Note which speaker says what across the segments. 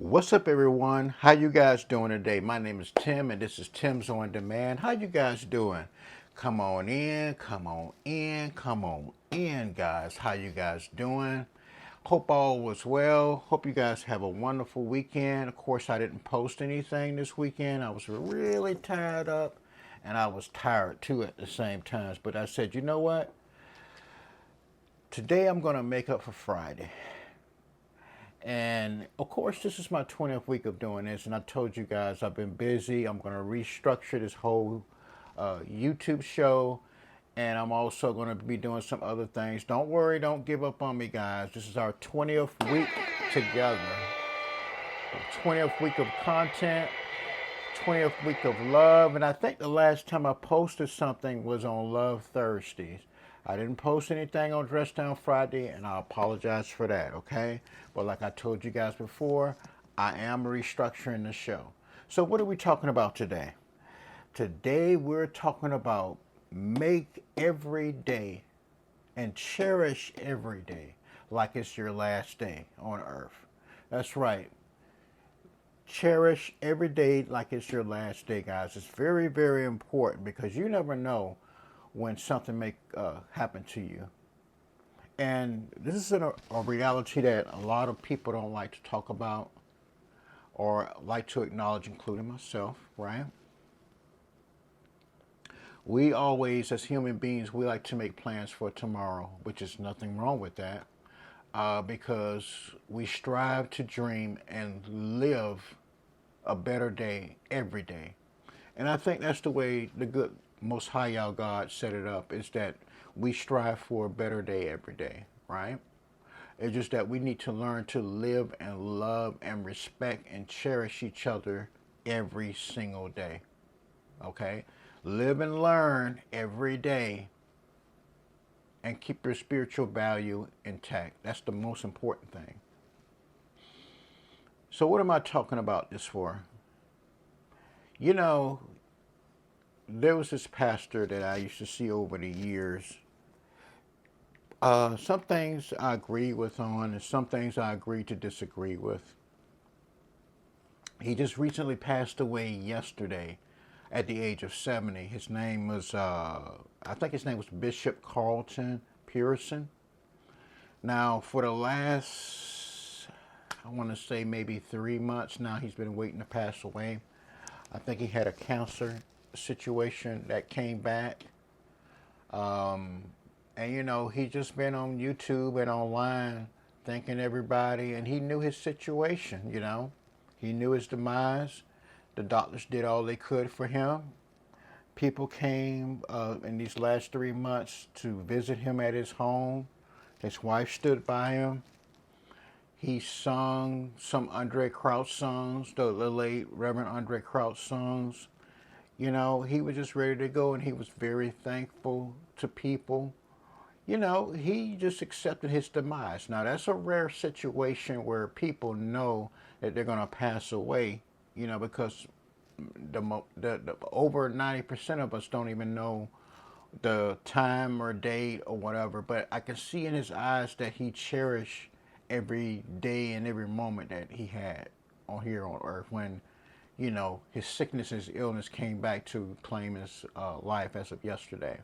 Speaker 1: What's up, everyone? How you guys doing today? My name is Tim, and this is Tim's on Demand. How you guys doing? Come on in, come on in, come on in, guys. How you guys doing? Hope all was well. Hope you guys have a wonderful weekend. Of course, I didn't post anything this weekend. I was really tired up, and I was tired too at the same time. But I said, you know what? Today I'm gonna make up for Friday. And of course, this is my 20th week of doing this, and I told you guys I've been busy. I'm going to restructure this whole YouTube show, and I'm also going to be doing some other things. Don't worry, don't give up on me, guys. This is our 20th week together. 20th week of content, 20th week of love, and I think the last time I posted something was on Love Thursdays. I didn't post anything on Dress Down Friday, and I apologize for that, okay? But like I told you guys before, I am restructuring the show. So what are we talking about today? Today we're talking about make every day and cherish every day like it's your last day on earth. That's right. Cherish every day like it's your last day, guys. It's very, very important because you never know when something may happen to you. And this is a reality that a lot of people don't like to talk about or like to acknowledge, including myself, right? We always, as human beings, we like to make plans for tomorrow, which is nothing wrong with that, because we strive to dream and live a better day every day. And I think that's the way the good Most High Yah God set it up, is that we strive for a better day every day, right? It's just that we need to learn to live and love and respect and cherish each other every single day, okay? Live and learn every day and keep your spiritual value intact. That's the most important thing. So what am I talking about this for? You know, there was this pastor that I used to see over the years. Some things I agree with on, and some things I agree to disagree with. He just recently passed away yesterday at the age of 70. His name was, I think his name was Bishop Carlton Pearson. Now, for the last, I want to say maybe 3 months now, he's been waiting to pass away. I think he had a cancer situation that came back. And you know, he just been on YouTube and online thanking everybody, and he knew his situation, you know. He knew his demise. The doctors did all they could for him. People came in these last 3 months to visit him at his home. His wife stood by him. He sung some Andre Crouch songs, the late Reverend Andre Crouch songs. You know, he was just ready to go, and he was very thankful to people. You know, he just accepted his demise. Now, that's a rare situation where people know that they're going to pass away, you know, because the over 90% of us don't even know the time or date or whatever. But I can see in his eyes that he cherished every day and every moment that he had on here on earth when, you know, his sickness, his illness came back to claim his life as of yesterday.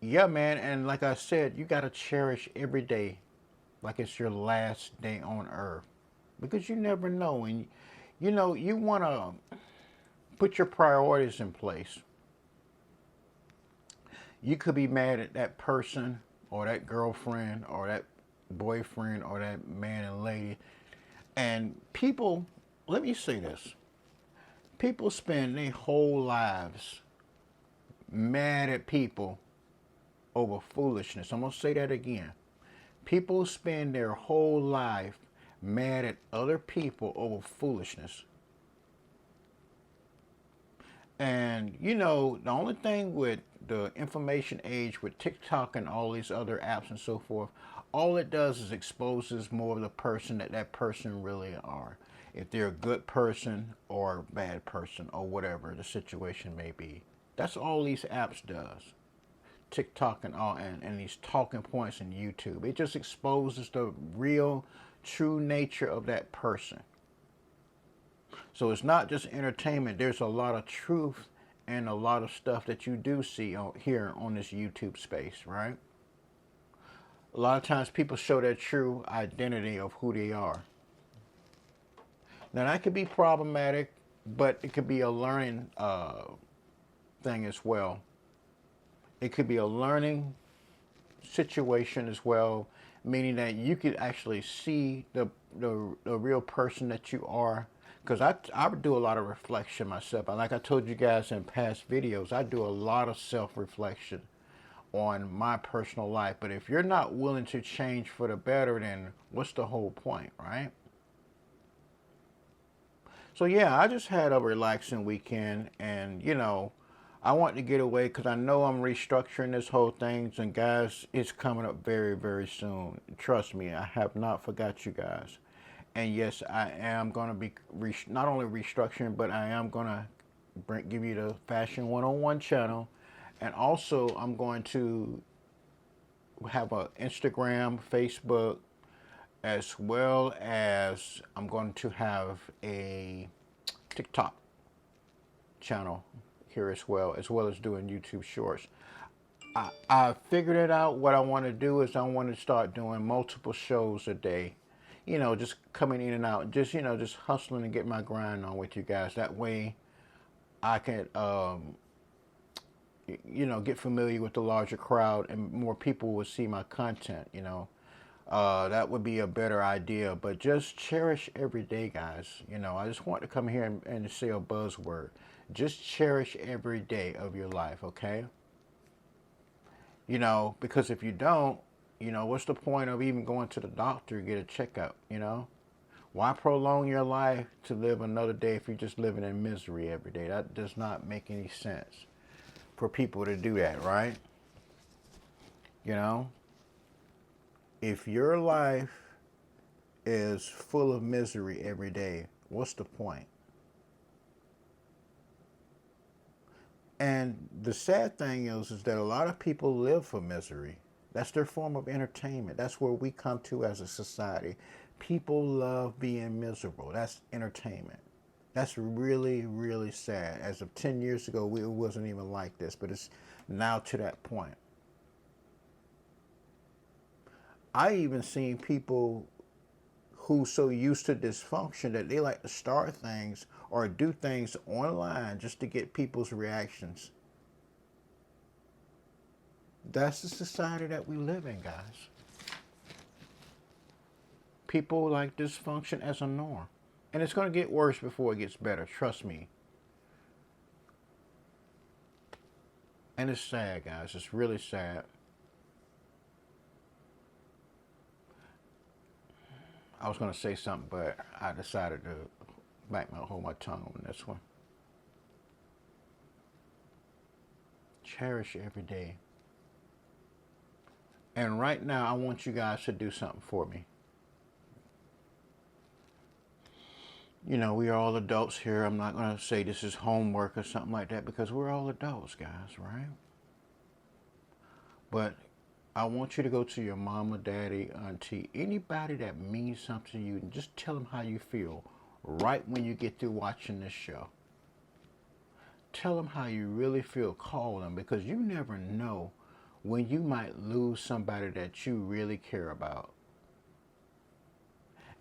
Speaker 1: Yeah, man, and like I said, you got to cherish every day like it's your last day on earth, because you never know. And, you know, you want to put your priorities in place. You could be mad at that person or that girlfriend or that boyfriend or that man and lady. And people, let me say this. People spend their whole lives mad at people over foolishness. I'm going to say that again. People spend their whole life mad at other people over foolishness. And, you know, the only thing with the information age, with TikTok and all these other apps and so forth, all it does is exposes more of the person that person really are. If they're a good person or a bad person or whatever the situation may be. That's all these apps does. TikTok and all, and these talking points in YouTube. It just exposes the real, true nature of that person. So it's not just entertainment. There's a lot of truth and a lot of stuff that you do see here on this YouTube space, right? A lot of times people show their true identity of who they are. Now that could be problematic, but it could be a learning thing as well. It could be a learning situation as well, meaning that you could actually see the real person that you are. Because I do a lot of reflection myself. And like I told you guys in past videos, I do a lot of self-reflection on my personal life. But if you're not willing to change for the better, then what's the whole point, right? So yeah, I just had a relaxing weekend, and I want to get away because I know I'm restructuring this whole thing. And guys, it's coming up very, very soon. Trust me, I have not forgot you guys. And yes, I am going to be not only restructuring, but I am going to give you the Fashion 101 channel. And also, I'm going to have an Instagram, Facebook, as well as I'm going to have a TikTok channel here as well as doing YouTube Shorts. I figured it out. What I want to do is I want to start doing multiple shows a day. Just coming in and out, just hustling and get my grind on with you guys. That way I can, get familiar with the larger crowd and more people will see my content, That would be a better idea, but just cherish every day, guys. I just want to come here and say a buzzword. Just cherish every day of your life, okay? Because if you don't, what's the point of even going to the doctor to get a checkup, Why prolong your life to live another day if you're just living in misery every day? That does not make any sense for people to do that, right? If your life is full of misery every day, what's the point? And the sad thing is that a lot of people live for misery. That's their form of entertainment. That's where we come to as a society. People love being miserable. That's entertainment. That's really, really sad. As of 10 years ago, it wasn't even like this, but it's now to that point. I even seen people who so used to dysfunction that they like to start things or do things online just to get people's reactions. That's the society that we live in, guys. People like dysfunction as a norm. And it's going to get worse before it gets better, trust me. And it's sad, guys. It's really sad. I was going to say something, but I decided to hold my tongue on this one. Cherish every day. And right now, I want you guys to do something for me. We are all adults here. I'm not going to say this is homework or something like that because we're all adults, guys, right? But I want you to go to your mama, daddy, auntie, anybody that means something to you, and just tell them how you feel right when you get through watching this show. Tell them how you really feel. Call them, because you never know when you might lose somebody that you really care about.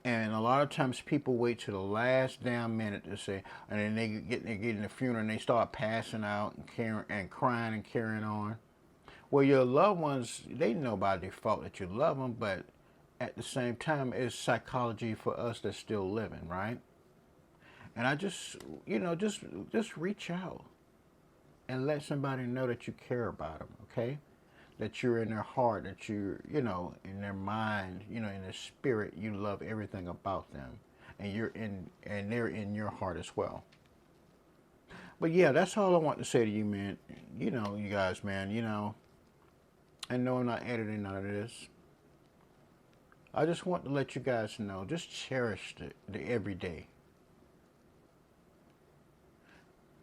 Speaker 1: And a lot of times people wait to the last damn minute to say, and then they get in the funeral and they start passing out and crying and carrying on. Well, your loved ones, they know by default that you love them, but at the same time, it's psychology for us that's still living, right? And I just, just reach out and let somebody know that you care about them, okay? That you're in their heart, that you're, in their mind, in their spirit, you love everything about them, and they're in your heart as well. But yeah, that's all I want to say to you, man. You guys, man. I know I'm not editing none of this. I just want to let you guys know, just cherish the everyday.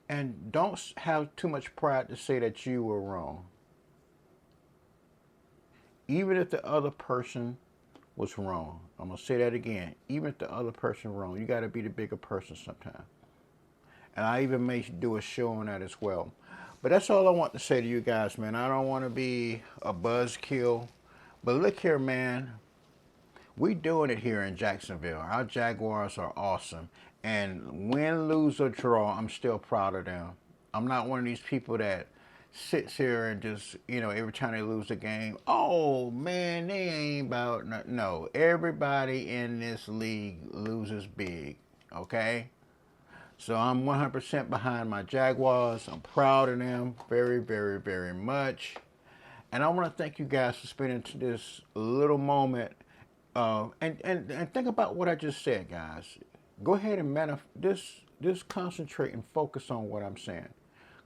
Speaker 1: And don't have too much pride to say that you were wrong. Even if the other person was wrong. I'm going to say that again. Even if the other person wrong, you got to be the bigger person sometimes. And I even may do a show on that as well. But that's all I want to say to you guys, man. I don't want to be a buzzkill. But look here, man. We doing it here in Jacksonville. Our Jaguars are awesome. And win, lose, or draw, I'm still proud of them. I'm not one of these people that sits here and just, every time they lose a game, oh, man, they ain't about... No, everybody in this league loses big, okay? So I'm 100% behind my Jaguars. I'm proud of them very, very, very much. And I want to thank you guys for spending this little moment. And think about what I just said, guys. Go ahead and just concentrate and focus on what I'm saying.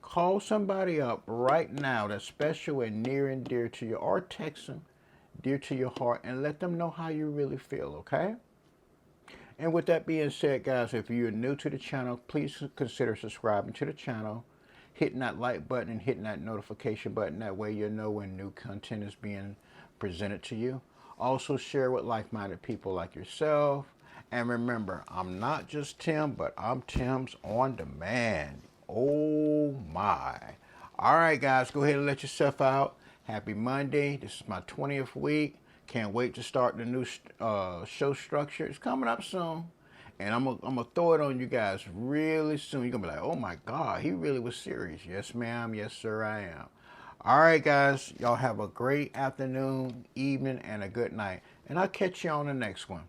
Speaker 1: Call somebody up right now that's special and near and dear to you, or text them, dear to your heart, and let them know how you really feel, okay? And with that being said, guys, if you're new to the channel, please consider subscribing to the channel, hitting that like button and hitting that notification button. That way you'll know when new content is being presented to you. Also share with like-minded people like yourself. And remember, I'm not just Tim, but I'm Tim's on demand. Oh my. All right, guys, go ahead and let yourself out. Happy Monday. This is my 20th week. Can't wait to start the new show structure. It's coming up soon. And I'm gonna throw it on you guys really soon. You're going to be like, oh my God, he really was serious. Yes, ma'am. Yes, sir, I am. All right, guys. Y'all have a great afternoon, evening, and a good night. And I'll catch you on the next one.